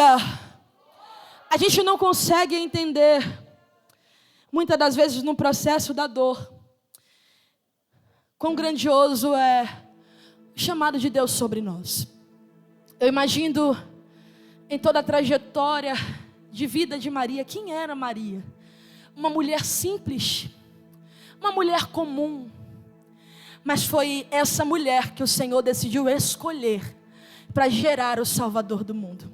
Aleluia! A gente não consegue entender, muitas das vezes no processo da dor, quão grandioso é o chamado de Deus sobre nós. Eu imagino em toda a trajetória de vida de Maria. Quem era Maria? Uma mulher simples, uma mulher comum, mas foi essa mulher que o Senhor decidiu escolher para gerar o Salvador do mundo.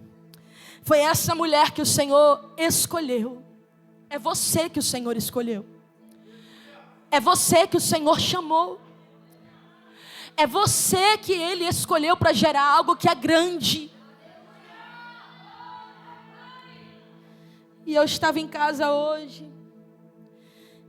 Foi essa mulher que o Senhor escolheu. É você que o Senhor escolheu. É você que o Senhor chamou. É você que Ele escolheu para gerar algo que é grande. E eu estava em casa hoje.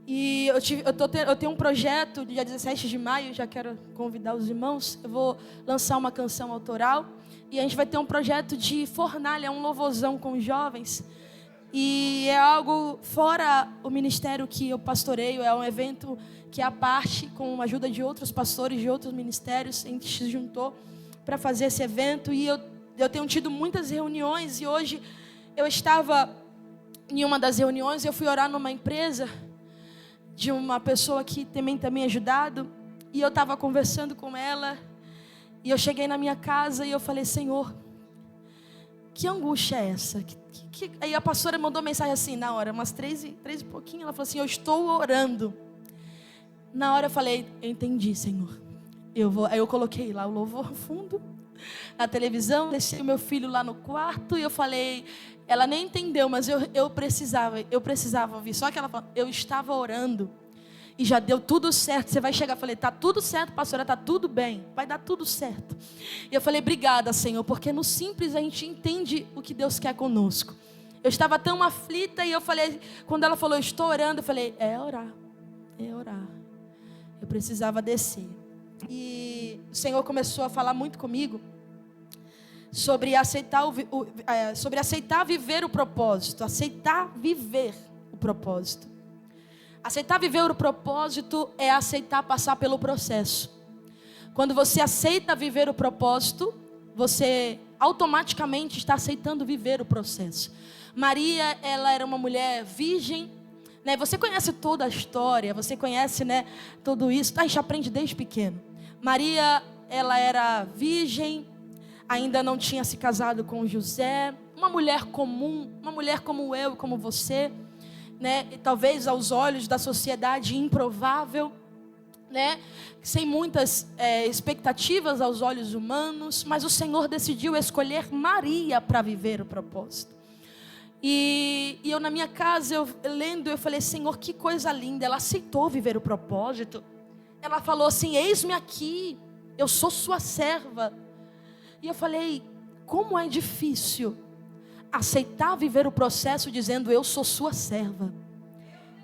E eu tenho um projeto, dia 17 de maio, já quero convidar os irmãos. Eu vou lançar uma canção autoral. E a gente vai ter um projeto de fornalha, um louvorzão com os jovens. E é algo fora o ministério que eu pastoreio. É um evento que é a parte, com a ajuda de outros pastores de outros ministérios. A gente se juntou para fazer esse evento. E eu tenho tido muitas reuniões. E hoje eu estava em uma das reuniões. Eu fui orar numa empresa de uma pessoa que também tem me ajudado. E eu estava conversando com ela. E eu cheguei na minha casa e eu falei: Senhor, que angústia é essa? Aí a pastora mandou mensagem assim, na hora, umas 3 e pouquinho. Ela falou assim: eu estou orando. Na hora eu falei: eu entendi, Senhor. Aí eu coloquei lá o louvor fundo, na televisão, deixei o meu filho lá no quarto. E eu falei, ela nem entendeu, mas eu precisava ouvir. Só que ela falou: eu estava orando e já deu tudo certo. Você vai chegar. Eu falei: tá tudo certo, pastora, tá tudo bem, vai dar tudo certo. E eu falei: obrigada, Senhor, porque no simples a gente entende o que Deus quer conosco. Eu estava tão aflita e eu falei, quando ela falou: eu estou orando, eu falei: é orar. Eu precisava descer. E o Senhor começou a falar muito comigo sobre aceitar viver o propósito. Aceitar viver o propósito. Aceitar viver o propósito é aceitar passar pelo processo. Quando você aceita viver o propósito, você automaticamente está aceitando viver o processo. Maria, ela era uma mulher virgem, né? Você conhece toda a história, você conhece, né, tudo isso. A gente aprende desde pequeno. Maria, ela era virgem, ainda não tinha se casado com José. Uma mulher comum, uma mulher como eu e como você, né? E talvez aos olhos da sociedade improvável, né? Sem muitas expectativas aos olhos humanos, mas o Senhor decidiu escolher Maria para viver o propósito. E eu na minha casa, eu lendo, eu falei: Senhor, que coisa linda. Ela aceitou viver o propósito. Ela falou assim: eis-me aqui, eu sou sua serva. E eu falei: como é difícil aceitar viver o processo dizendo: eu sou sua serva.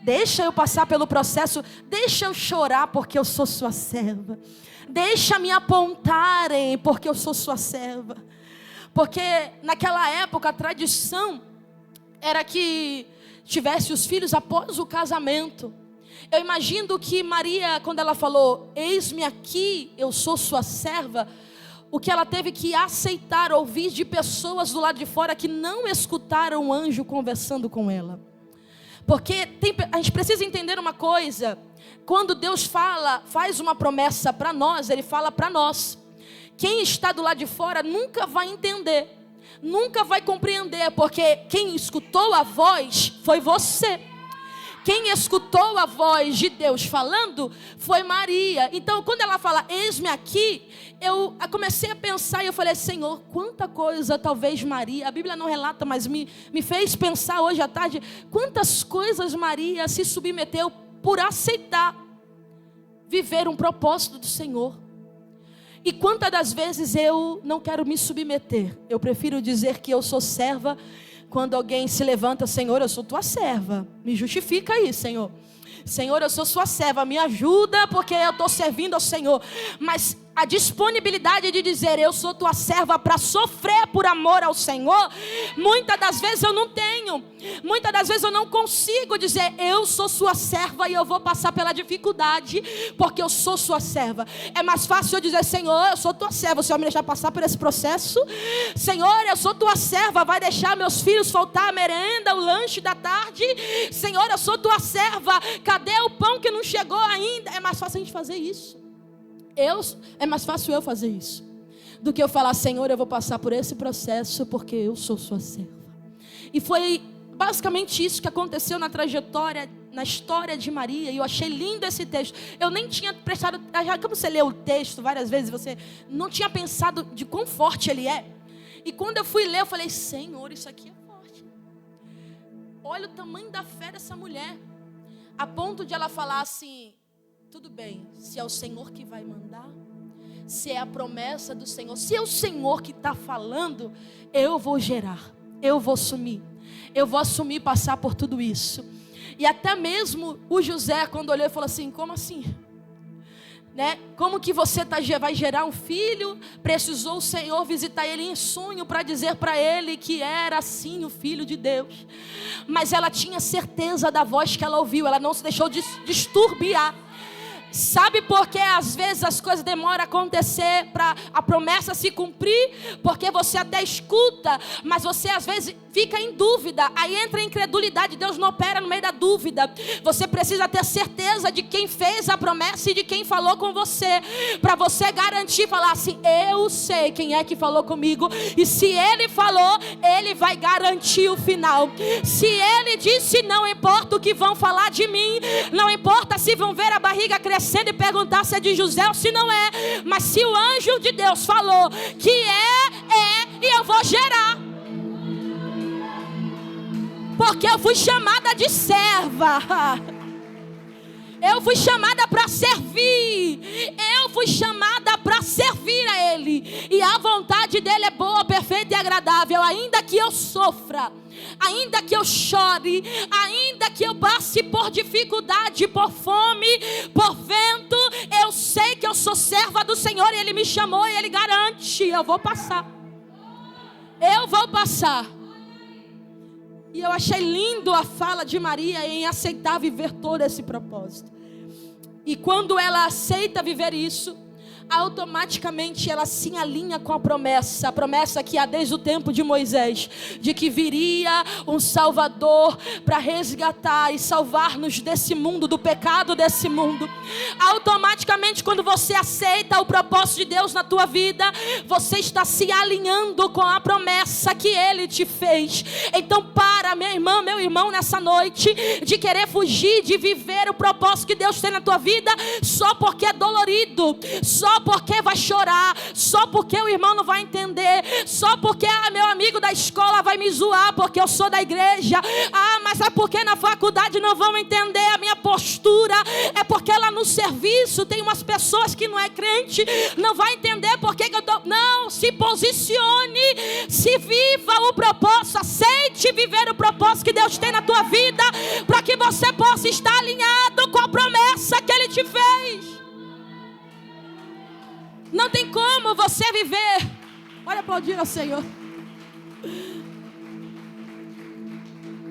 Deixa eu passar pelo processo, deixa eu chorar porque eu sou sua serva. Deixa me apontarem porque eu sou sua serva. Porque naquela época a tradição era que tivesse os filhos após o casamento. Eu imagino que Maria, quando ela falou: eis-me aqui, eu sou sua serva, o que ela teve que aceitar, ouvir de pessoas do lado de fora que não escutaram o anjo conversando com ela. Porque a gente precisa entender uma coisa: quando Deus faz uma promessa para nós, Ele fala para nós. Quem está do lado de fora nunca vai entender, nunca vai compreender, porque quem escutou a voz foi você. Quem escutou a voz de Deus falando foi Maria. Então, quando ela fala: eis-me aqui, eu comecei a pensar e eu falei: Senhor, quanta coisa talvez Maria, a Bíblia não relata, mas me fez pensar hoje à tarde, quantas coisas Maria se submeteu por aceitar viver um propósito do Senhor. E quantas das vezes eu não quero me submeter, eu prefiro dizer que eu sou serva. Quando alguém se levanta: Senhor, eu sou tua serva, me justifica aí, Senhor. Senhor, eu sou sua serva, me ajuda porque eu estou servindo ao Senhor. Mas a disponibilidade de dizer, eu sou tua serva para sofrer por amor ao Senhor, muitas das vezes eu não tenho. Muitas das vezes eu não consigo dizer, eu sou sua serva e eu vou passar pela dificuldade, porque eu sou sua serva. É mais fácil eu dizer, Senhor, eu sou tua serva, o Senhor me deixar passar por esse processo? Senhor, eu sou tua serva, vai deixar meus filhos faltar a merenda, o lanche da tarde? Senhor, eu sou tua serva, cadê o pão que não chegou ainda? É mais fácil a gente fazer isso. É mais fácil eu fazer isso do que eu falar, Senhor, eu vou passar por esse processo porque eu sou sua serva. E foi basicamente isso que aconteceu na trajetória, na história de Maria. E eu achei lindo esse texto. Eu nem tinha prestado, como você lê o texto várias vezes, você não tinha pensado de quão forte ele é. E quando eu fui ler, eu falei, Senhor, isso aqui é forte. Olha o tamanho da fé dessa mulher, a ponto de ela falar assim, tudo bem, se é o Senhor que vai mandar, se é a promessa do Senhor, se é o Senhor que está falando, eu vou gerar, eu vou assumir passar por tudo isso. E até mesmo o José, quando olhou, falou assim, como assim? Né? Como que você vai gerar um filho? Precisou o Senhor visitar ele em sonho para dizer para ele que era assim o Filho de Deus. Mas ela tinha certeza da voz que ela ouviu, ela não se deixou disturbiar. Sabe por que às vezes as coisas demoram a acontecer para a promessa se cumprir? Porque você até escuta, mas você às vezes fica em dúvida. Aí entra a incredulidade, Deus não opera no meio da dúvida. Você precisa ter certeza de quem fez a promessa e de quem falou com você, para você garantir, falar assim, eu sei quem é que falou comigo. E se ele falou, ele vai garantir o final. Se ele disse, não importa o que vão falar de mim, não importa se vão ver a barriga crescendo e perguntar se é de José ou se não é, mas se o anjo de Deus falou que e eu vou gerar, porque eu fui chamada de serva, eu fui chamada para servir, eu fui chamada para servir a Ele, e a vontade dEle é boa, perfeita e agradável. Ainda que eu sofra, ainda que eu chore, ainda que eu passe por dificuldade, por fome, por vento, eu sei que eu sou serva do Senhor e Ele me chamou e Ele garante, eu vou passar. E eu achei lindo a fala de Maria em aceitar viver todo esse propósito. E quando ela aceita viver isso, automaticamente ela se alinha com a promessa que há desde o tempo de Moisés, de que viria um Salvador para resgatar e salvar-nos desse mundo, do pecado desse mundo. Automaticamente, quando você aceita o propósito de Deus na tua vida, você está se alinhando com a promessa que Ele te fez. Então para, minha irmã, meu irmão, nessa noite, de querer fugir de viver o propósito que Deus tem na tua vida, só porque é dolorido, só porque vai chorar, só porque o irmão não vai entender, só porque meu amigo da escola vai me zoar porque eu sou da igreja, mas é porque na faculdade não vão entender a minha postura, é porque lá no serviço tem umas pessoas que não é crente, não vai entender porque que eu tô... Não, se posicione, se viva o propósito, aceite viver o propósito que Deus tem na tua vida, para que você possa estar alinhado com a promessa que Ele te fez. Não tem como você viver. Olha, aplaudir ao Senhor.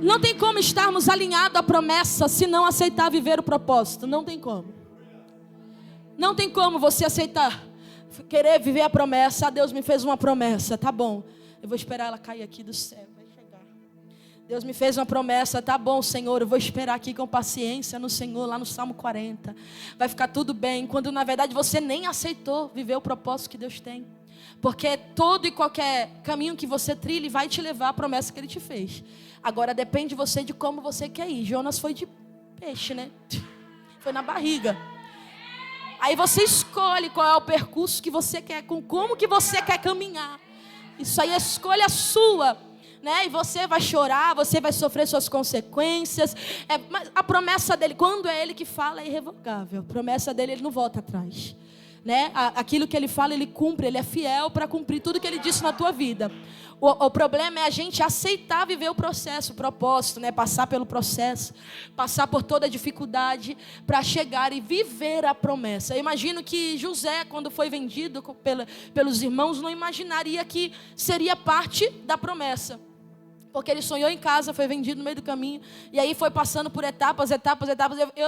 Não tem como estarmos alinhados à promessa se não aceitar viver o propósito. Não tem como. Não tem como você aceitar, querer viver a promessa. Deus me fez uma promessa, tá bom, eu vou esperar ela cair aqui do céu. Deus me fez uma promessa, tá bom, Senhor, eu vou esperar aqui com paciência no Senhor, lá no Salmo 40. Vai ficar tudo bem, quando na verdade você nem aceitou viver o propósito que Deus tem. Porque todo e qualquer caminho que você trilhe vai te levar à promessa que Ele te fez. Agora depende de você, de como você quer ir. Jonas foi de peixe, né? Foi na barriga. Aí você escolhe qual é o percurso que você quer, com como que você quer caminhar. Isso aí é escolha sua. Né? E você vai chorar, você vai sofrer suas consequências. Mas a promessa dele, quando é Ele que fala, é irrevogável. A promessa dele, Ele não volta atrás. né? Aquilo que ele fala, ele cumpre, ele é fiel para cumprir tudo que ele disse na tua vida. O problema é a gente aceitar viver o processo, o propósito, né? Passar pelo processo, passar por toda a dificuldade para chegar e viver a promessa. Eu imagino que José, quando foi vendido pelos irmãos, não imaginaria que seria parte da promessa. Porque ele sonhou em casa, foi vendido no meio do caminho, e aí foi passando por etapas.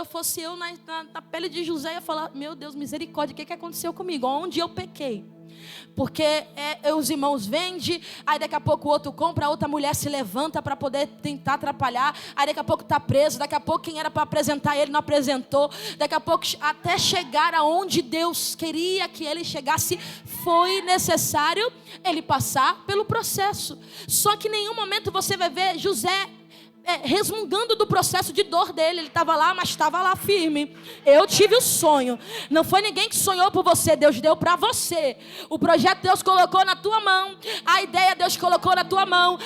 Fosse eu na pele de José, ia falar: meu Deus, misericórdia, o que aconteceu comigo? Onde eu pequei? Porque os irmãos vendem, aí daqui a pouco o outro compra, a outra mulher se levanta para poder tentar atrapalhar, aí daqui a pouco está preso, daqui a pouco quem era para apresentar ele não apresentou, daqui a pouco até chegar aonde Deus queria que ele chegasse, foi necessário ele passar pelo processo. Só que em nenhum momento você vai ver José resmungando do processo de dor dele. Ele estava lá, mas estava lá firme. Eu tive o sonho. Não foi ninguém que sonhou por você, Deus deu para você. O projeto Deus colocou na tua mão, a ideia Deus colocou na tua mão.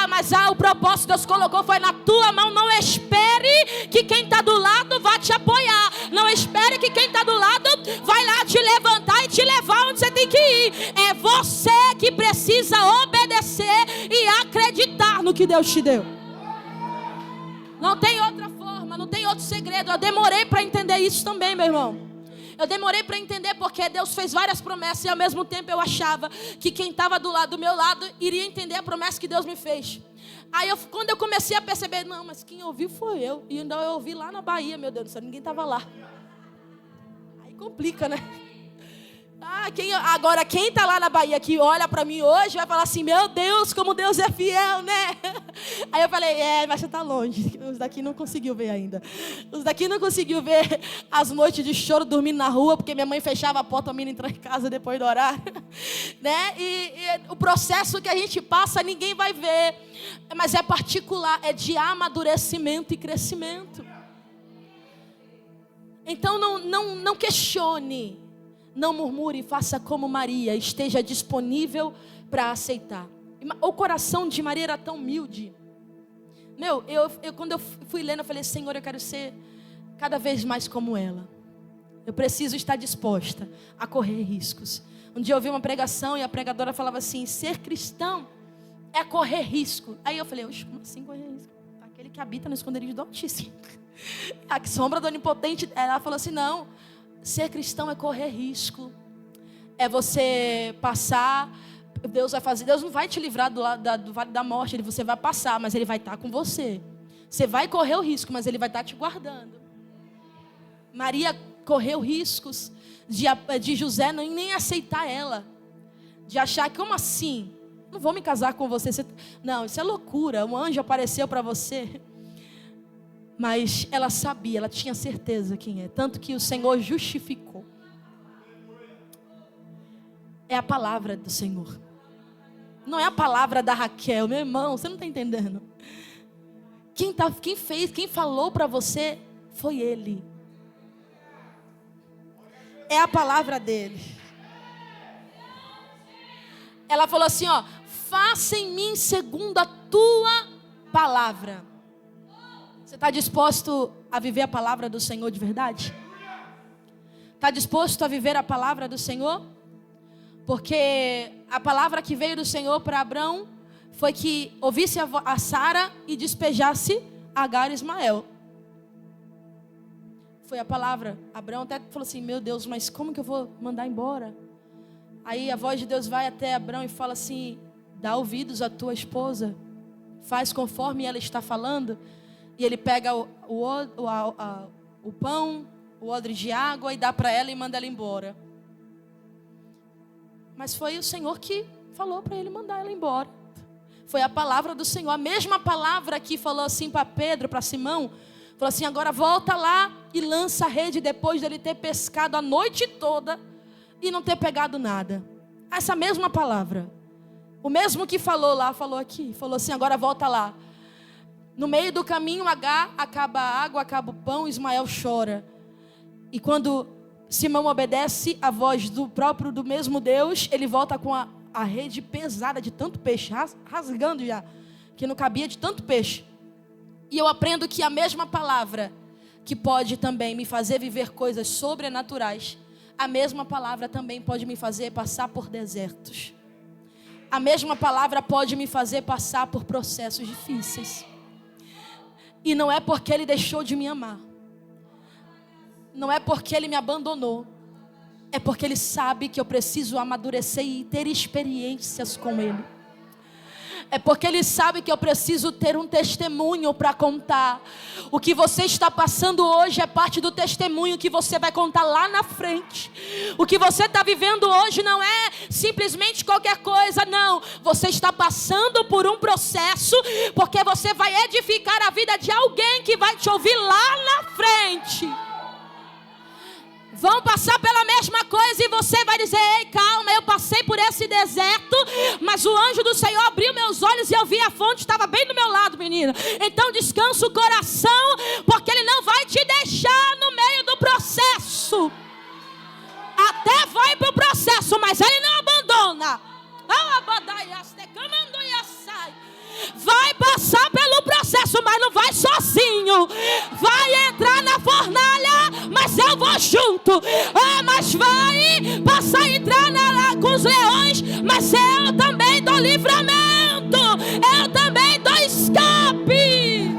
Mas o propósito Deus colocou foi na tua mão. Não espere que quem está do lado vá te apoiar. Não espere que quem está do lado vai lá te levantar e te levar onde você tem que ir. É você que precisa obedecer e acreditar no que Deus te deu. Não tem outra forma, não tem outro segredo. Eu demorei para entender isso também, meu irmão. Eu demorei para entender porque Deus fez várias promessas e ao mesmo tempo eu achava que quem estava do meu lado iria entender a promessa que Deus me fez. Aí quando eu comecei a perceber, não, mas quem ouviu foi eu. E ainda eu ouvi lá na Bahia, meu Deus do céu, ninguém estava lá. Aí complica, né? Agora quem está lá na Bahia que olha para mim hoje vai falar assim: meu Deus, como Deus é fiel, né? Aí eu falei: mas você está longe. Os daqui não conseguiu ver ainda. Os daqui não conseguiu ver as noites de choro dormindo na rua, porque minha mãe fechava a porta, a menina entrava em casa depois do horário, né? E o processo que a gente passa ninguém vai ver, mas é particular, é de amadurecimento e crescimento. Então não questione. Não murmure, faça como Maria, esteja disponível para aceitar. O coração de Maria era tão humilde. Quando eu fui lendo, eu falei: Senhor, eu quero ser cada vez mais como ela. Eu preciso estar disposta a correr riscos. Um dia eu ouvi uma pregação e a pregadora falava assim: ser cristão é correr risco. Aí eu falei: oxe, como assim correr risco? Aquele que habita no esconderijo do Altíssimo. A sombra do Onipotente. Ela falou assim: não. Ser cristão é correr risco. É você passar. Deus vai fazer. Deus não vai te livrar do vale da morte. Você vai passar, mas Ele vai estar com você. Você vai correr o risco, mas Ele vai estar te guardando. Maria correu riscos de José nem aceitar ela. De achar que, como assim? Não vou me casar com você. Não, isso é loucura. Um anjo apareceu para você. Mas ela sabia, ela tinha certeza quem é. Tanto que o Senhor justificou. É a palavra do Senhor. Não é a palavra da Raquel. Meu irmão, você não está entendendo. Quem falou para você foi Ele. É a palavra dele. Ela falou assim, faça em mim segundo a tua palavra. Você está disposto a viver a palavra do Senhor de verdade? Está disposto a viver a palavra do Senhor? Porque a palavra que veio do Senhor para Abrão foi que ouvisse a Sara e despejasse Agar e Ismael. Foi a palavra. Abrão até falou assim: meu Deus, mas como que eu vou mandar embora? Aí a voz de Deus vai até Abrão e fala assim: dá ouvidos à tua esposa, faz conforme ela está falando. E ele pega o pão, o odre de água e dá para ela e manda ela embora. Mas foi o Senhor que falou para ele mandar ela embora. Foi a palavra do Senhor. A mesma palavra que falou assim para Pedro, para Simão. Falou assim: agora volta lá e lança a rede, depois dele ter pescado a noite toda e não ter pegado nada. Essa mesma palavra. O mesmo que falou lá, falou aqui. Falou assim: agora volta lá. No meio do caminho, Agar, acaba a água, acaba o pão, Ismael chora. E quando Simão obedece a voz do mesmo Deus, ele volta com a rede pesada de tanto peixe, rasgando já, que não cabia de tanto peixe. E eu aprendo que a mesma palavra que pode também me fazer viver coisas sobrenaturais, a mesma palavra também pode me fazer passar por desertos. A mesma palavra pode me fazer passar por processos difíceis. E não é porque Ele deixou de me amar. Não é porque Ele me abandonou. É porque Ele sabe que eu preciso amadurecer e ter experiências com Ele. É porque Ele sabe que eu preciso ter um testemunho para contar. O que você está passando hoje é parte do testemunho que você vai contar lá na frente. O que você está vivendo hoje não é simplesmente qualquer coisa, não. Você está passando por um processo, porque você vai edificar a vida de alguém que vai te ouvir lá na frente. Vão passar pela mesma coisa e você vai dizer: ei, calma, eu passei por esse deserto, mas o anjo do Senhor abriu meus olhos e eu vi a fonte, estava bem do meu lado, menina. Então descansa o coração, porque Ele não vai te deixar no meio do processo. Até vai para o processo, mas Ele não abandona. Vai passar pelo processo, mas não vai sozinho. Vai entrar na fornalha, mas eu vou junto. Mas vai passar e entrar com os leões, mas eu também dou livramento. Eu também dou escape.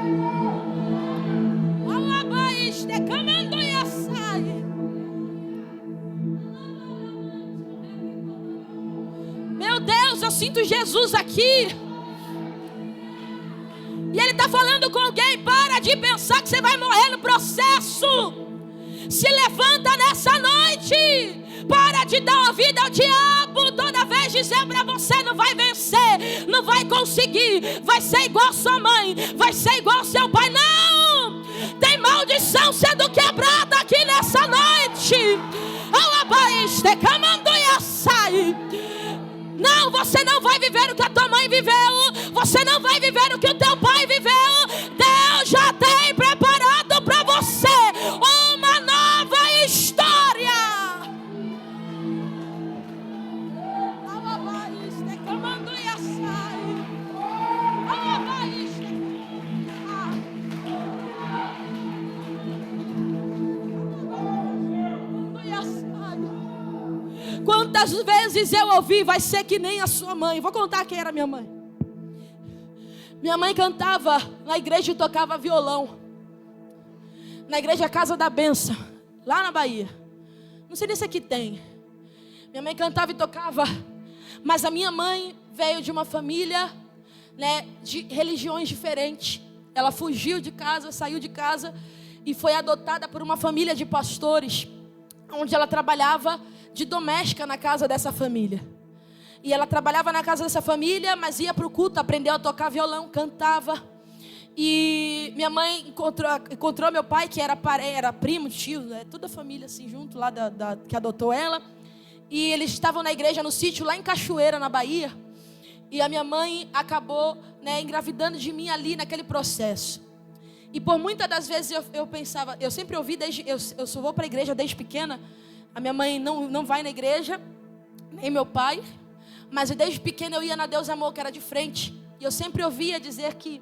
Meu Deus, eu sinto Jesus aqui. E Ele está falando com alguém: para de pensar que você vai morrer no processo. Se levanta nessa noite. Para de dar ouvido ao diabo toda vez dizer para você: não vai vencer, não vai conseguir, vai ser igual sua mãe, vai ser igual seu pai. Não! Tem maldição sendo quebrada aqui nessa noite. Não, você não vai viver o que a tua mãe viveu. Você não vai viver o que o teu pai viveu. Deus já tem preparado para você uma nova história. Quantas vezes eu ouvi: vai ser que nem a sua mãe. Vou contar quem era minha mãe. Minha mãe cantava na igreja e tocava violão. Na igreja Casa da Bênção, lá na Bahia. Não sei nem se aqui tem. Minha mãe cantava e tocava. Mas a minha mãe veio de uma família, né, de religiões diferentes. Ela fugiu de casa, saiu de casa e foi adotada por uma família de pastores, onde ela trabalhava de doméstica na casa dessa família. E ela trabalhava na casa dessa família, mas ia para o culto, aprendeu a tocar violão, cantava. E minha mãe encontrou meu pai, que era primo, tio, toda a família assim junto lá que adotou ela. E eles estavam na igreja no sítio lá em Cachoeira, na Bahia. E a minha mãe acabou, né, engravidando de mim ali naquele processo. E por muitas das vezes eu pensava, eu sempre ouvi, eu só vou para a igreja desde pequena. A minha mãe não vai na igreja, nem meu pai. Mas desde pequena eu ia na Deus Amor, que era de frente. E eu sempre ouvia dizer que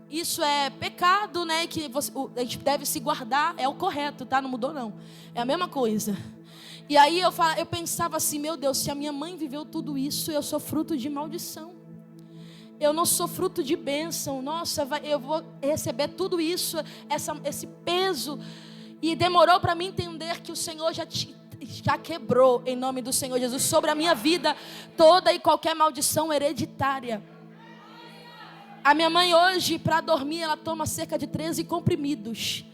isso é pecado, né? Que a gente deve se guardar, é o correto, tá? Não mudou não, é a mesma coisa. E aí eu pensava assim: meu Deus, se a minha mãe viveu tudo isso, eu sou fruto de maldição. Eu não sou fruto de bênção. Nossa, eu vou receber tudo isso, esse peso. E demorou para mim entender que o Senhor já quebrou, em nome do Senhor Jesus, sobre a minha vida toda e qualquer maldição hereditária. A minha mãe hoje, para dormir, ela toma cerca de 13 comprimidos,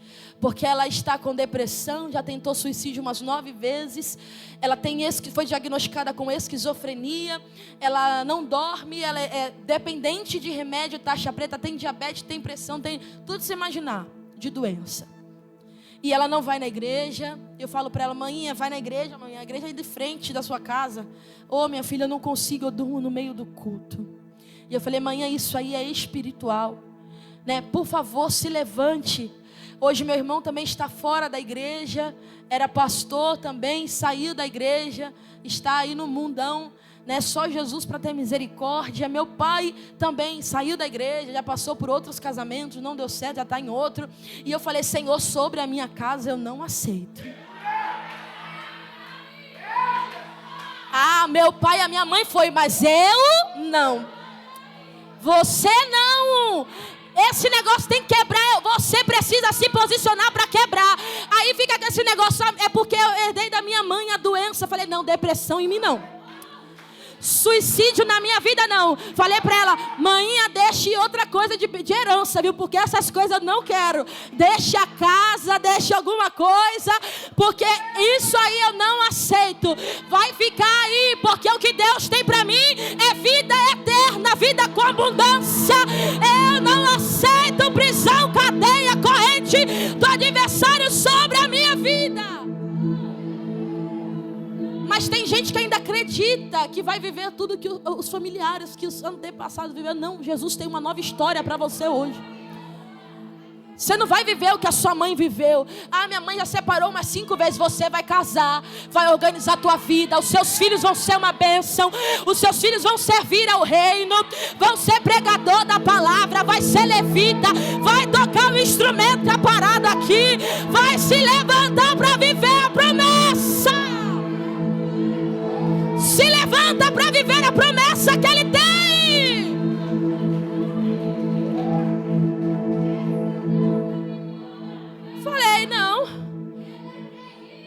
porque ela está com depressão, já tentou suicídio umas 9 vezes. Ela foi diagnosticada com esquizofrenia. Ela não dorme, ela é dependente de remédio, taxa preta, tem diabetes, tem pressão, tem tudo que você imaginar de doença. E ela não vai na igreja. Eu falo para ela: mãe, vai na igreja, mãe, a igreja é de frente da sua casa. Minha filha, eu não consigo, eu durmo no meio do culto. E eu falei: mãe, isso aí é espiritual, né? Por favor, se levante. Hoje meu irmão também está fora da igreja, era pastor também, saiu da igreja, está aí no mundão, né? Só Jesus para ter misericórdia. Meu pai também saiu da igreja, já passou por outros casamentos, não deu certo, já está em outro. E eu falei: Senhor, sobre a minha casa eu não aceito. Ah, meu pai e a minha mãe foi, mas eu não. Você não. Esse negócio tem que quebrar. Você precisa se posicionar para quebrar. Aí fica com esse negócio. É porque eu herdei da minha mãe a doença. Falei, não, depressão em mim não. Suicídio na minha vida não. Falei pra ela, maninha, deixe outra coisa de herança, viu? Porque essas coisas eu não quero. Deixe a casa, deixe alguma coisa, porque isso aí eu não aceito. Vai ficar aí, porque o que Deus tem pra mim é vida eterna, vida com abundância. Eu não aceito prisão, cadeia, corrente do adversário sobre a minha vida. Mas tem gente que ainda acredita que vai viver tudo que os familiares, que os antepassados viveram. Não, Jesus tem uma nova história para você hoje. Você não vai viver o que a sua mãe viveu. Ah, minha mãe já separou umas 5 vezes. Você vai casar, vai organizar a tua vida. Os seus filhos vão ser uma bênção. Os seus filhos vão servir ao reino. Vão ser pregador da palavra. Vai ser levita. Vai tocar o instrumento que é parado aqui. Vai se levantar para viver a promessa. Se levanta para viver a promessa que Ele tem. Falei, não.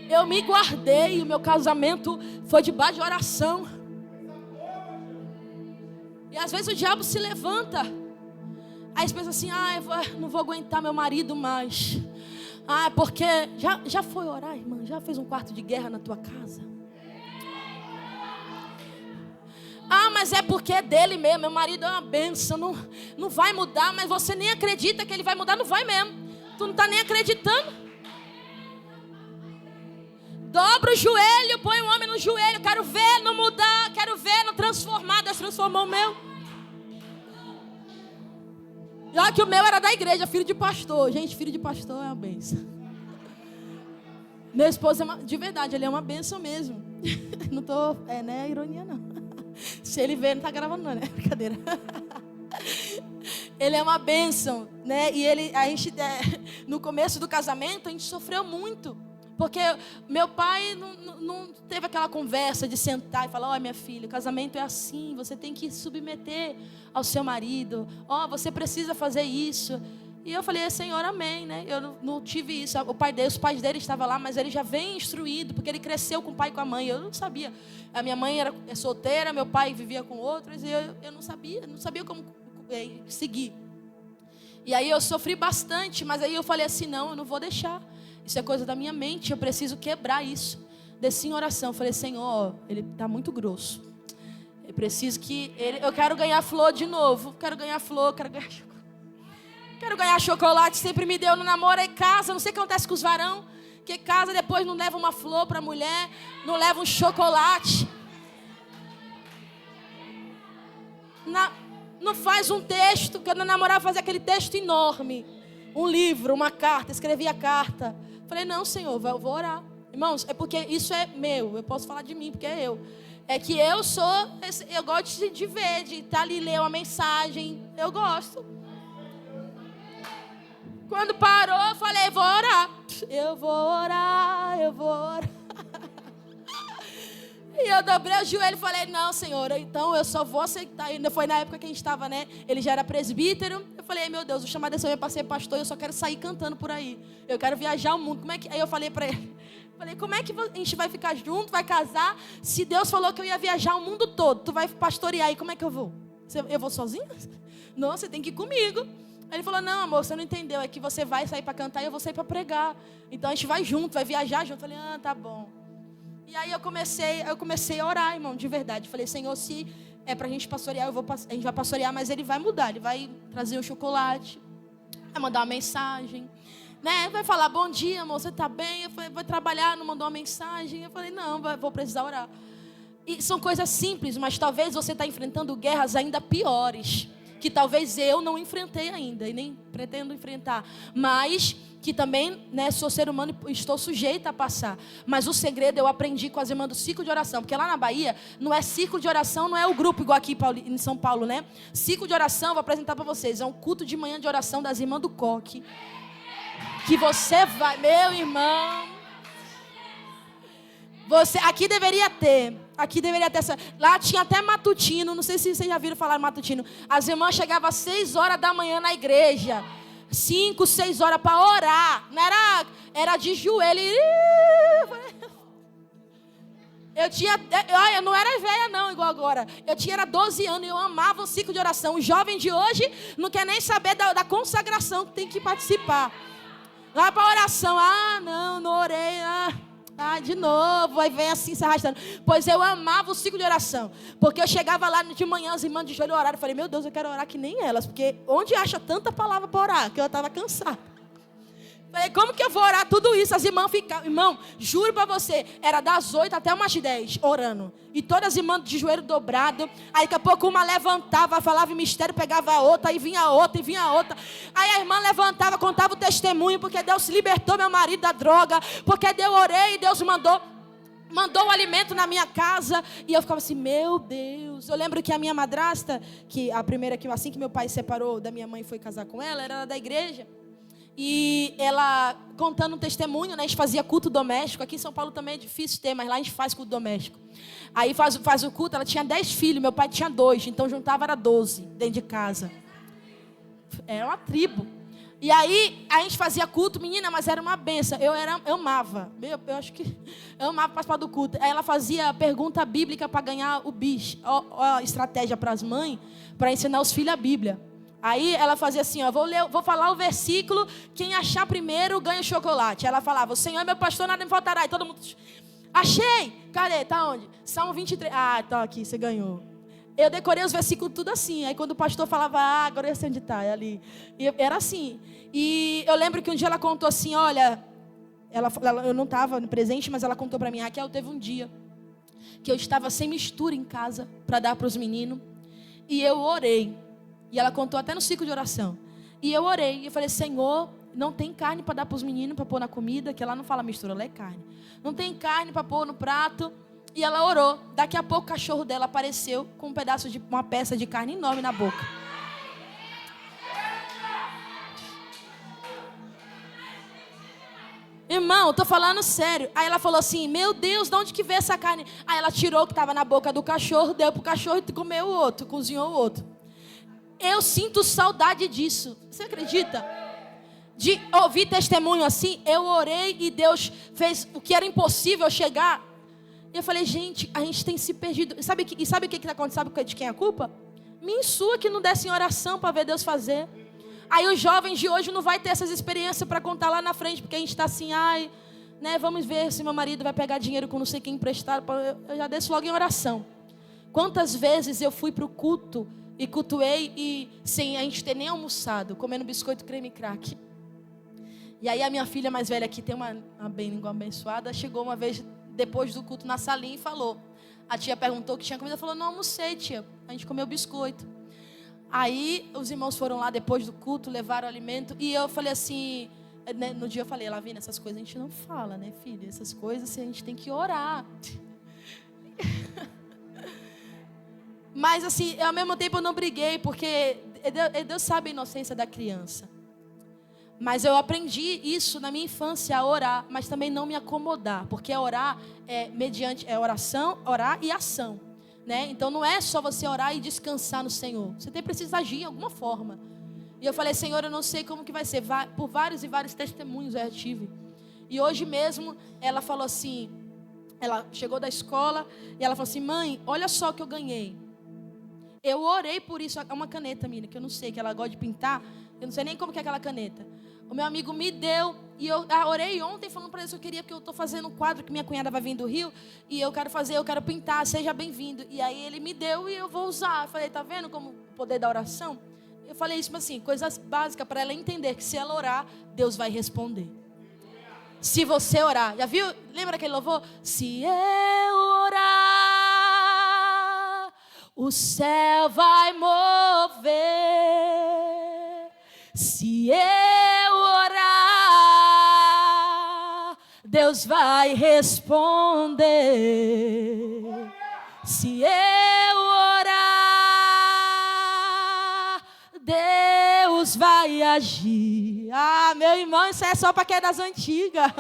Eu me guardei. O meu casamento foi debaixo de oração. E às vezes o diabo se levanta. Aí você pensa assim, eu não vou aguentar meu marido mais. Porque já foi orar, irmã? Já fez um quarto de guerra na tua casa? Mas é porque é dele mesmo. Meu marido é uma bênção. Não vai mudar. Mas você nem acredita que ele vai mudar. Não vai mesmo. Tu não está nem acreditando. Dobra o joelho. Põe o homem no joelho. Quero ver não mudar. Quero ver não transformar. Deus transformou o meu. E olha que o meu era da igreja. Filho de pastor. Gente, filho de pastor é uma bênção. Meu esposo de verdade. Ele é uma bênção mesmo. Não tô... não é ironia não. Se ele ver, não está gravando não, né? Brincadeira. Ele é uma bênção, né? E a gente, no começo do casamento, a gente sofreu muito. Porque meu pai não teve aquela conversa de sentar e falar, olha minha filha, o casamento é assim, você tem que submeter ao seu marido. Você precisa fazer isso. E eu falei, Senhor, amém, né? Eu não tive isso. Os pais dele estavam lá, mas ele já vem instruído, porque ele cresceu com o pai e com a mãe. Eu não sabia. A minha mãe era solteira, meu pai vivia com outras, e eu não sabia como seguir. E aí eu sofri bastante, mas aí eu falei assim, não, eu não vou deixar. Isso é coisa da minha mente, eu preciso quebrar isso. Desci em oração, falei, Senhor, ele está muito grosso. Eu preciso eu quero ganhar flor de novo. Quero ganhar flor, quero ganhar chocolate, sempre me deu no namoro, aí casa, não sei o que acontece com os varão, que casa depois não leva uma flor para a mulher, não leva um chocolate, não faz um texto, que eu namorava fazer aquele texto enorme, um livro, uma carta, escrevia a carta, falei, não Senhor, eu vou orar, irmãos, é porque isso é meu, eu posso falar de mim, porque é eu. É que eu gosto de ver, de estar ali, ler uma mensagem, eu gosto. Quando parou, eu falei, vou orar. Eu vou orar. E eu dobrei o joelho e falei, não, Senhor, então eu só vou aceitar. Ainda foi na época que a gente estava, né? Ele já era presbítero. Eu falei, meu Deus, o chamado desse homem é para ser pastor, eu só quero sair cantando por aí. Eu quero viajar o mundo. Aí eu falei para ele, como é que a gente vai ficar junto, vai casar, se Deus falou que eu ia viajar o mundo todo, tu vai pastorear aí, como é que eu vou? Eu vou sozinha? Não, você tem que ir comigo. Ele falou, não amor, você não entendeu, é que você vai sair para cantar e eu vou sair para pregar. Então a gente vai junto, vai viajar junto. Eu falei, tá bom. E aí eu comecei a orar, irmão, de verdade. Falei, Senhor, se é para a gente pastorear, a gente vai pastorear, mas Ele vai mudar. Ele vai trazer um chocolate, vai mandar uma mensagem, né? Vai falar, bom dia amor, você está bem? Eu falei, vai trabalhar, não mandou uma mensagem. Eu falei, não, vou precisar orar. E são coisas simples, mas talvez você está enfrentando guerras ainda piores, que talvez eu não enfrentei ainda e nem pretendo enfrentar, mas que também, né, sou ser humano e estou sujeita a passar. Mas o segredo eu aprendi com as irmãs do ciclo de oração, porque lá na Bahia não é ciclo de oração, não é o grupo igual aqui em São Paulo, né? Ciclo de oração, vou apresentar para vocês, é um culto de manhã de oração das irmãs do Coque, que você vai, meu irmão, aqui deveria ter Aqui deveria ter essa. Lá tinha até matutino. Não sei se vocês já viram falar matutino. As irmãs chegavam às 6 horas da manhã na igreja. 5, 6 horas para orar. Não era de joelho. Eu não era velha não, igual agora. Eu tinha 12 anos e eu amava o ciclo de oração. O jovem de hoje não quer nem saber da consagração que tem que participar. Vai para oração. Não orei. De novo. Aí vem assim se arrastando. Pois eu amava o ciclo de oração. Porque eu chegava lá de manhã, as irmãs de joelho oraram. Eu falei, meu Deus, eu quero orar que nem elas. Porque onde acha tanta palavra para orar? Que eu estava cansada. Falei, como que eu vou orar tudo isso? As irmãs ficavam, irmão, juro para você, era das 8 até umas 10, orando. E todas as irmãs de joelho dobrado. Aí daqui a pouco uma levantava, falava em mistério, pegava a outra, aí vinha a outra, e vinha a outra. Aí a irmã levantava, contava o testemunho, porque Deus libertou meu marido da droga, porque eu orei e Deus mandou o alimento na minha casa. E eu ficava assim, meu Deus. Eu lembro que a minha madrasta, que a primeira que assim que meu pai separou da minha mãe e foi casar com ela, era da igreja. E ela contando um testemunho, né? A gente fazia culto doméstico. Aqui em São Paulo também é difícil ter, mas lá a gente faz culto doméstico. Aí faz o culto, ela tinha 10 filhos, meu pai tinha 2, então juntava era 12 dentro de casa. Era uma tribo. E aí a gente fazia culto, menina, mas era uma benção. Eu amava. Eu acho que eu amava participar do culto. Aí ela fazia pergunta bíblica para ganhar o bicho. A estratégia para as mães, para ensinar os filhos a Bíblia. Aí ela fazia assim, vou falar o versículo, quem achar primeiro ganha o chocolate. Ela falava, o Senhor é meu pastor, nada me faltará. E todo mundo, achei! Cadê? Tá onde? Salmo 23. Tá aqui, você ganhou. Eu decorei os versículos tudo assim. Aí quando o pastor falava, agora eu sei onde tá, é ali. E era assim. E eu lembro que um dia ela contou assim, olha, eu não estava presente, mas ela contou para mim, Raquel, teve um dia que eu estava sem mistura em casa para dar para os meninos. E eu orei. E ela contou até no ciclo de oração. E eu orei. E eu falei, Senhor, não tem carne para dar para os meninos, para pôr na comida. Que ela não fala mistura, ela é carne. Não tem carne para pôr no prato. E ela orou. Daqui a pouco o cachorro dela apareceu com uma peça de carne enorme na boca. Irmão, eu tô falando sério. Aí ela falou assim, meu Deus, de onde que veio essa carne? Aí ela tirou o que estava na boca do cachorro, deu pro cachorro e comeu o outro, cozinhou o outro. Eu sinto saudade disso. Você acredita? De ouvir testemunho assim. Eu orei e Deus fez o que era impossível chegar. E eu falei, gente, a gente tem se perdido. E sabe o que está acontecendo? Sabe de quem é a culpa? Minha e sua que não desce em oração para ver Deus fazer. Aí os jovens de hoje não vai ter essas experiências para contar lá na frente. Porque a gente está assim, vamos ver se meu marido vai pegar dinheiro com não sei quem emprestado. Eu já desço logo em oração. Quantas vezes eu fui para o culto e cultuei e sem a gente ter nem almoçado, comendo biscoito, creme e crack. E aí a minha filha mais velha aqui, tem uma língua abençoada, chegou uma vez depois do culto na salinha e falou. A tia perguntou o que tinha comida, falou, não almocei, tia, a gente comeu biscoito. Aí os irmãos foram lá depois do culto, levaram o alimento, e eu falei assim, no dia eu falei, Lavina, essas coisas a gente não fala, né, filha? Essas coisas a gente tem que orar. Mas assim, ao mesmo tempo eu não briguei, porque Deus sabe a inocência da criança. Mas eu aprendi isso na minha infância, a orar, mas também não me acomodar, porque orar é oração, orar e ação, né? Então não é só você orar e descansar no Senhor. Você precisa agir de alguma forma. E eu falei, Senhor, eu não sei como que vai ser. Por vários e vários testemunhos eu tive. E hoje mesmo ela falou assim, ela chegou da escola e ela falou assim, mãe, olha só o que eu ganhei. Eu orei por isso, é uma caneta, menina, que eu não sei, que ela gosta de pintar. Eu não sei nem como que é aquela caneta. O meu amigo me deu, e eu orei ontem falando para ele que eu queria, porque eu estou fazendo um quadro que minha cunhada vai vir do Rio, e eu quero pintar, seja bem-vindo. E aí ele me deu e eu vou usar. Eu falei, tá vendo como o poder da oração? Eu falei isso, mas assim, coisas básicas para ela entender que se ela orar, Deus vai responder. Se você orar, já viu? Lembra aquele louvor? Se eu orar, o céu vai mover. Se eu orar, Deus vai responder. Se eu orar, Deus vai agir. Meu irmão, isso é só para quem é das antigas.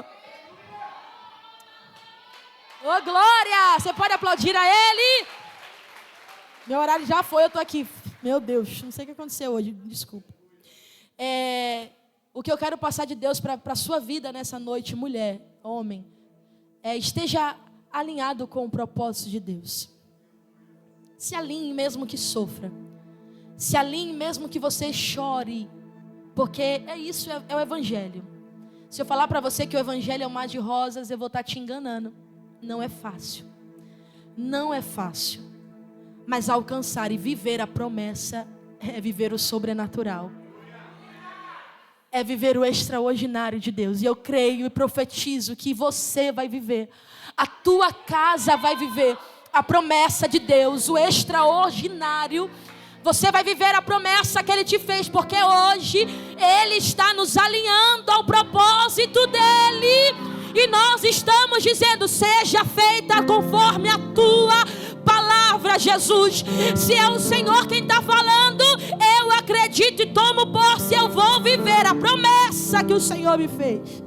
Ô, glória! Você pode aplaudir a Ele? Meu horário já foi, eu tô aqui. Meu Deus, não sei o que aconteceu hoje, desculpa. O que eu quero passar de Deus para a sua vida nessa noite, mulher, homem, esteja alinhado com o propósito de Deus. Se alinhe mesmo que sofra. Se alinhe mesmo que você chore. Porque isso é o Evangelho. Se eu falar para você que o Evangelho é um mar de rosas, eu vou estar te enganando. Não é fácil. Não é fácil. Mas alcançar e viver a promessa é viver o sobrenatural. É viver o extraordinário de Deus. E eu creio e profetizo que você vai viver. A tua casa vai viver a promessa de Deus, o extraordinário. Você vai viver a promessa que Ele te fez, porque hoje Ele está nos alinhando ao propósito dEle. E nós estamos dizendo, seja feita conforme a tua palavra, Jesus. Se é o Senhor quem está falando, eu acredito e tomo posse, eu vou viver a promessa que o Senhor me fez.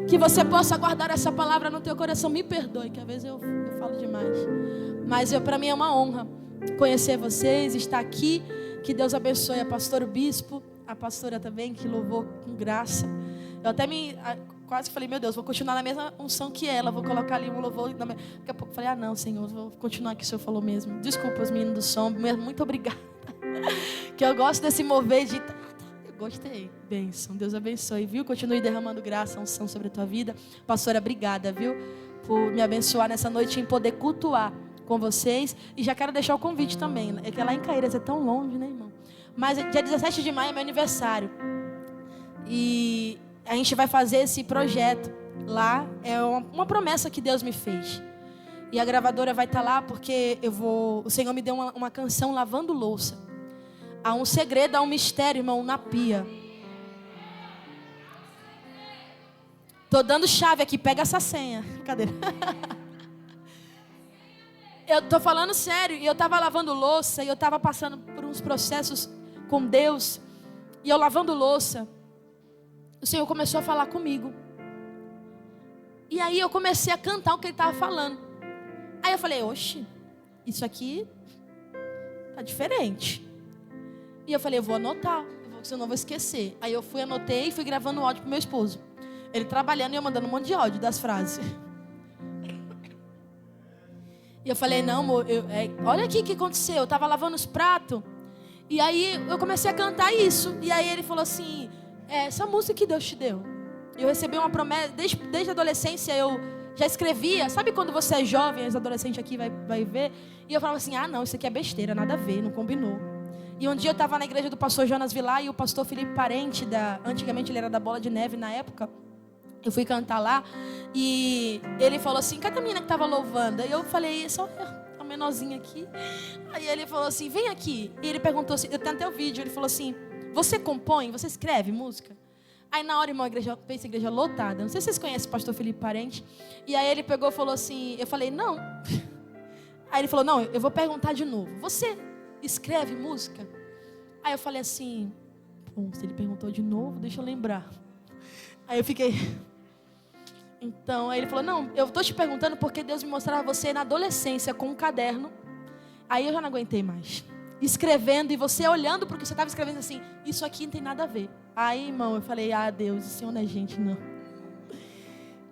Que você possa guardar essa palavra no teu coração. Me perdoe, que às vezes eu falo demais. Mas para mim é uma honra conhecer vocês, estar aqui. Que Deus abençoe a pastora, o bispo, a pastora também, que louvou com graça. Eu até quase falei, meu Deus, vou continuar na mesma unção que ela, vou colocar ali um louvor. Daqui a pouco falei, não, Senhor, vou continuar aqui, o Senhor falou mesmo. Desculpa os meninos do som, muito obrigada. Que eu gosto desse mover de... Gostei, bênção, Deus abençoe, viu? Continue derramando graça, unção sobre a tua vida. Pastora, obrigada, viu? Por me abençoar nessa noite em poder cultuar com vocês. E já quero deixar o convite também. É que lá em Caíras é tão longe, né, irmão? Mas dia 17 de maio é meu aniversário. E a gente vai fazer esse projeto lá. É uma promessa que Deus me fez. E a gravadora vai estar lá porque o Senhor me deu uma canção lavando louça. Há um segredo, há um mistério, irmão, na pia. Tô dando chave aqui, pega essa senha. Cadê? Eu tô falando sério. E eu tava lavando louça. E eu tava passando por uns processos com Deus. E eu lavando louça, o Senhor começou a falar comigo. E aí eu comecei a cantar o que Ele tava falando. Aí eu falei, oxe, isso aqui tá diferente. E eu falei, eu vou anotar, senão eu não vou esquecer. Aí eu fui, anotei e fui gravando o áudio pro meu esposo. Ele trabalhando e eu mandando um monte de áudio das frases. E eu falei, não, amor, olha aqui o que aconteceu. Eu estava lavando os pratos. E aí eu comecei a cantar isso. E aí ele falou assim, essa música que Deus te deu. Eu recebi uma promessa, desde a adolescência eu já escrevia. Sabe quando você é jovem, os adolescentes aqui vai ver. E eu falava assim, não, isso aqui é besteira, nada a ver, não combinou. E um dia eu estava na igreja do pastor Jonas Vilar e o pastor Felipe Parente, antigamente ele era da Bola de Neve na época. Eu fui cantar lá e ele falou assim, cadê a menina que estava louvando? E eu falei, só a menorzinha aqui. Aí ele falou assim, vem aqui. E ele perguntou assim, eu tenho até o vídeo, ele falou assim, você compõe, você escreve música? Aí na hora, irmão, pensa igreja lotada. Não sei se vocês conhecem o pastor Felipe Parente. E aí ele pegou e falou assim, eu falei, não. Aí ele falou, não, eu vou perguntar de novo. Você escreve música? Aí eu falei assim, se ele perguntou de novo, deixa eu lembrar. Aí eu fiquei... Então, aí ele falou, não, eu estou te perguntando porque Deus me mostrava você na adolescência com um caderno. Aí eu já não aguentei mais. Escrevendo e você olhando porque você estava escrevendo assim, isso aqui não tem nada a ver. Aí, irmão, eu falei, Deus, o Senhor não é gente, não.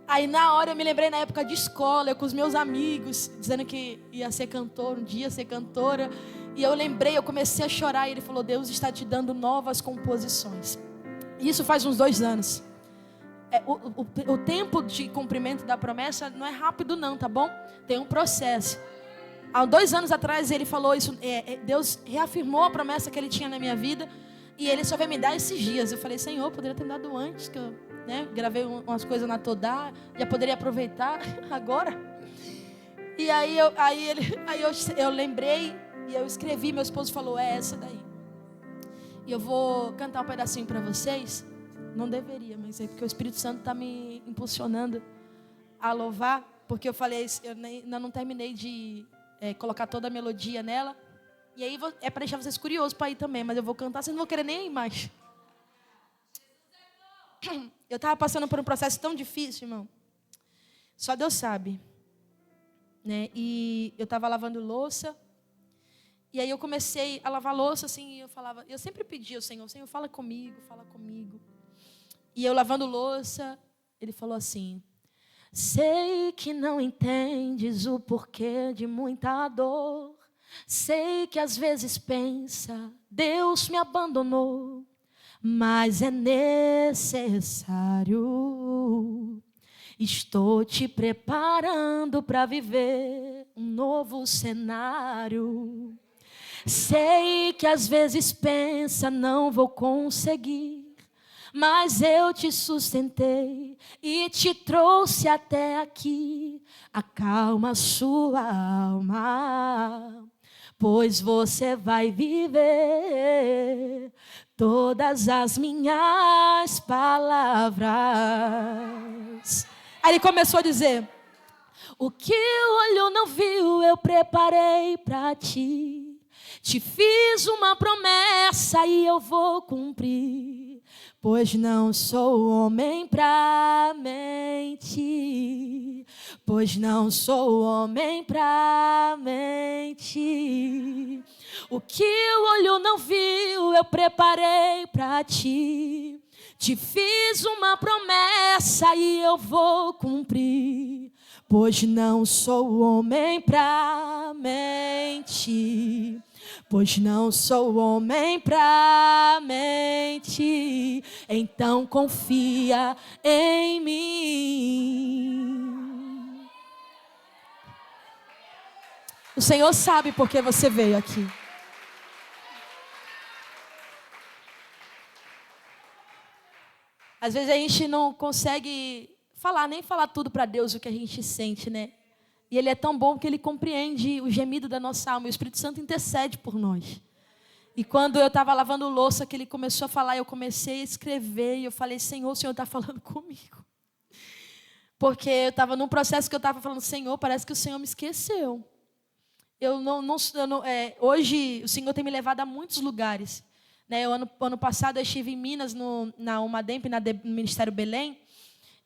Aí na hora eu me lembrei na época de escola, eu com os meus amigos, dizendo que ia ser cantor, um dia ser cantora. E eu lembrei, eu comecei a chorar e ele falou, Deus está te dando novas composições. E isso faz uns 2 anos. O tempo de cumprimento da promessa não é rápido não, tá bom? Tem um processo. Há 2 anos atrás ele falou isso, Deus reafirmou a promessa que Ele tinha na minha vida. E Ele só vai me dar esses dias. Eu falei, Senhor, poderia ter me dado antes, que eu gravei umas coisas na Todá, já poderia aproveitar agora. E aí eu lembrei e eu escrevi, meu esposo falou, essa daí. E eu vou cantar um pedacinho para vocês. Não deveria, mas é porque o Espírito Santo está me impulsionando a louvar. Porque eu falei, eu ainda não terminei de colocar toda a melodia nela. E aí é para deixar vocês curiosos para ir também. Mas eu vou cantar, vocês não vão querer nem ir mais. Eu estava passando por um processo tão difícil, irmão. Só Deus sabe, né? E eu estava lavando louça. E aí eu comecei a lavar louça, assim, e eu sempre pedia ao Senhor, Senhor, fala comigo, fala comigo. E eu lavando louça, Ele falou assim: sei que não entendes o porquê de muita dor. Sei que às vezes pensa, Deus me abandonou. Mas é necessário. Estou te preparando para viver um novo cenário. Sei que às vezes pensa, não vou conseguir. Mas eu te sustentei e te trouxe até aqui. Acalma sua alma, pois você vai viver todas as minhas palavras. Aí ele começou a dizer: o que o olho não viu, eu preparei para ti. Te fiz uma promessa e eu vou cumprir. Pois não sou homem pra mentir. Pois não sou homem pra mentir. O que o olho não viu, eu preparei pra ti. Te fiz uma promessa e eu vou cumprir. Pois não sou homem pra mentir. Pois não sou homem pra mentir. Então confia em mim. O Senhor sabe por que você veio aqui. Às vezes a gente não consegue nem falar tudo para Deus o que a gente sente, né? E Ele é tão bom que Ele compreende o gemido da nossa alma. E o Espírito Santo intercede por nós. E quando eu estava lavando louça, que Ele começou a falar, eu comecei a escrever. E eu falei: Senhor, o Senhor está falando comigo. Porque eu estava num processo que eu estava falando: Senhor, parece que o Senhor me esqueceu. Hoje o Senhor tem me levado a muitos lugares. Né? Ano passado eu estive em Minas, na Umademp, no Ministério Belém.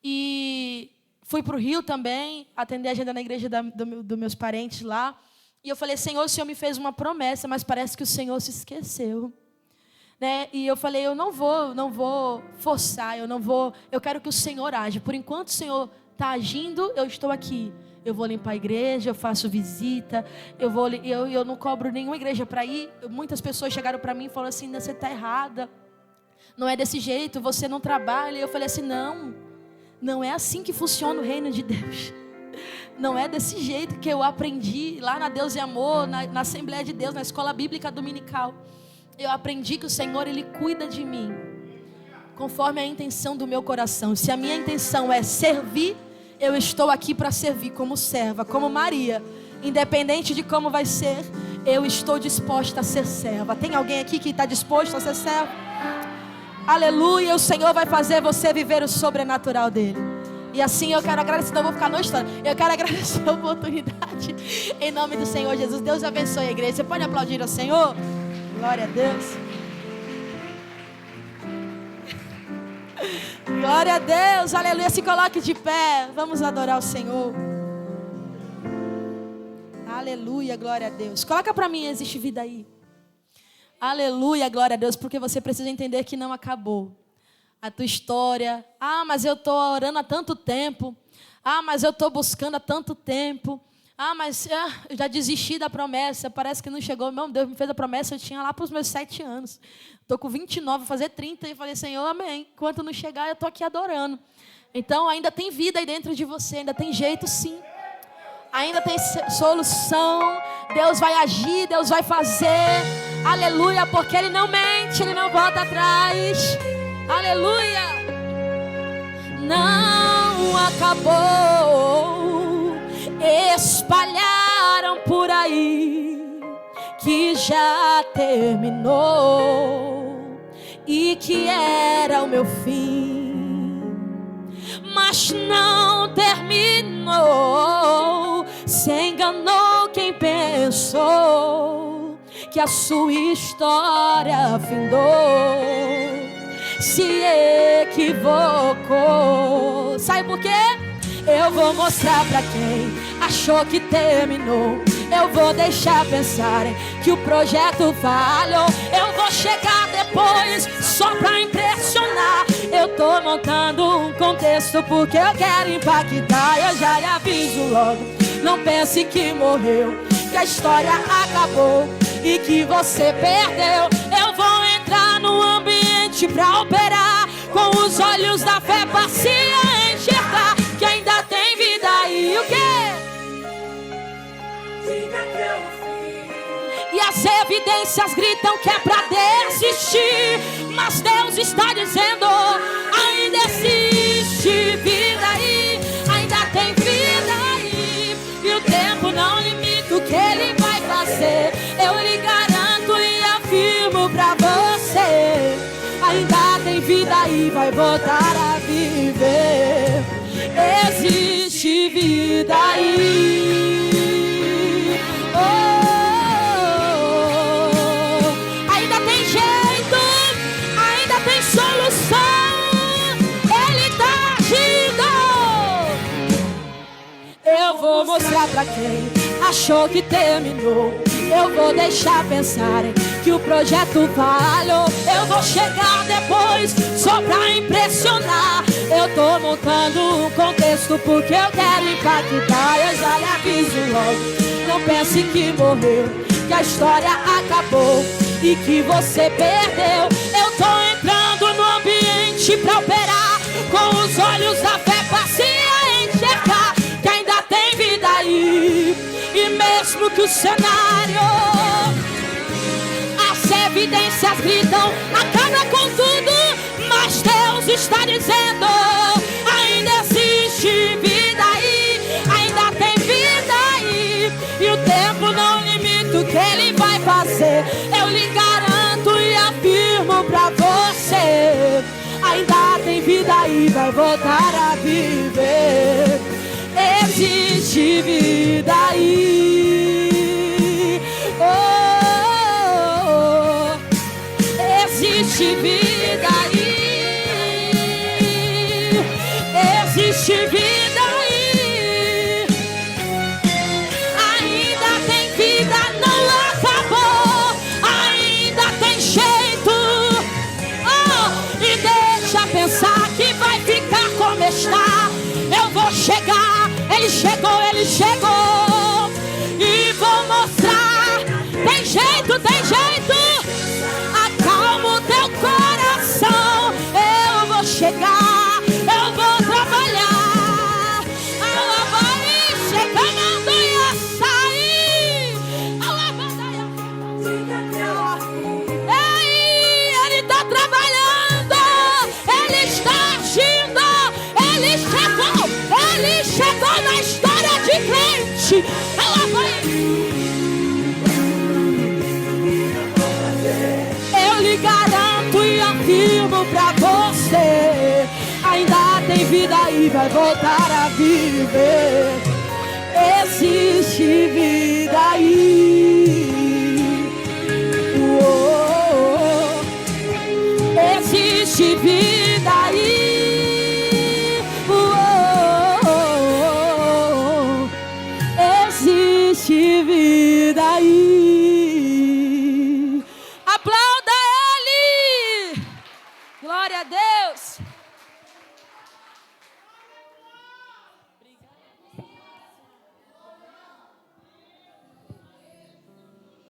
E fui para o Rio também, atender a agenda na igreja dos meus parentes lá. E eu falei: Senhor, o Senhor me fez uma promessa, mas parece que o Senhor se esqueceu. Né? E eu falei: eu não vou forçar, eu quero que o Senhor age. Por enquanto o Senhor está agindo, eu estou aqui. Eu vou limpar a igreja, eu faço visita, eu não cobro nenhuma igreja para ir. Muitas pessoas chegaram para mim e falaram assim: você está errada, não é desse jeito, você não trabalha. E eu falei assim: não é assim que funciona o reino de Deus. Não é desse jeito que eu aprendi lá na Deus e Amor, na Assembleia de Deus, na escola bíblica dominical. Eu aprendi que o Senhor, Ele cuida de mim conforme a intenção do meu coração. Se a minha intenção é servir, eu estou aqui para servir como serva, como Maria. Independente de como vai ser, eu estou disposta a ser serva. Tem alguém aqui que está disposto a ser serva? Aleluia, o Senhor vai fazer você viver o sobrenatural dele. E assim eu quero agradecer, não vou ficar no história. Eu quero agradecer a oportunidade em nome do Senhor Jesus. Deus abençoe a igreja. Você pode aplaudir ao Senhor? Glória a Deus. Glória a Deus, aleluia. Se coloque de pé, vamos adorar o Senhor. Aleluia, glória a Deus. Coloca para mim, existe vida aí. Aleluia, glória a Deus, porque você precisa entender que não acabou a tua história. Mas eu estou orando há tanto tempo. Mas eu estou buscando há tanto tempo. Eu já desisti da promessa, parece que não chegou. Meu Deus me fez a promessa, eu tinha lá para os meus 7 anos. Estou com 29, vou fazer 30 e falei: Senhor, amém. Enquanto não chegar, eu estou aqui adorando. Então ainda tem vida aí dentro de você, ainda tem jeito sim. Ainda tem solução. Deus vai agir, Deus vai fazer. Aleluia, porque Ele não mente, Ele não volta atrás. Aleluia. Não acabou. Espalharam por aí que já terminou e que era o meu fim, mas não terminou. Se enganou quem pensou que a sua história findou, se equivocou. Sabe por quê? Eu vou mostrar pra quem achou que terminou. Eu vou deixar pensarem que o projeto falhou. Eu vou chegar depois só pra impressionar. Eu tô montando um contexto porque eu quero impactar. Eu já lhe aviso logo, não pense que morreu, que a história acabou e que você perdeu. Eu vou entrar no ambiente pra operar, com os olhos da fé passe a enxergar que ainda tem vida aí. O quê? E as evidências gritam que é pra desistir, mas Deus está dizendo: ainda existe vida aí, ainda tem vida aí. E o tempo não limita o que Ele vai fazer. Eu lhe garanto e afirmo pra você: ainda tem vida aí, vai voltar a viver. Existe vida aí. Ainda tem jeito, ainda tem solução. Ele tá agindo. Eu vou mostrar pra quem achou que terminou. Eu vou deixar pensarem que o projeto falhou. Eu vou chegar depois só pra impressionar. Eu tô montando um contexto porque eu quero impactar. Eu já lhe aviso logo, não pense que morreu, que a história acabou e que você perdeu. Eu tô entrando no ambiente pra operar, com os olhos da fé passe a enxergar que ainda tem vida aí. E mesmo que o cenário, as evidências gritam, acaba com tudo, mas Deus está dizendo: ainda existe vida aí, ainda tem vida aí. E o tempo não limita o que Ele vai fazer. Eu lhe garanto e afirmo pra você: ainda tem vida aí, vai voltar a viver. Existe vida aí. Oh, oh, oh. Existe vida aí. Existe vida aí. Ainda tem vida, não acabou. Ainda tem jeito. Oh, e deixa pensar que vai ficar como está. Eu vou chegar, Ele chegou, Ele chegou. E vou mostrar, tem jeito, tem jeito. Acalma o teu coração. Eu vou chegar, eu vou trabalhar. Ela vai chegar, não ia sair. Ei, Ele está trabalhando, Ele está agindo. Ele chegou na história de crente. Ela vai. Eu lhe garanto e afirmo pra você: ainda tem vida aí, vai voltar a viver. Existe vida aí. Oh, oh, oh. Existe vida.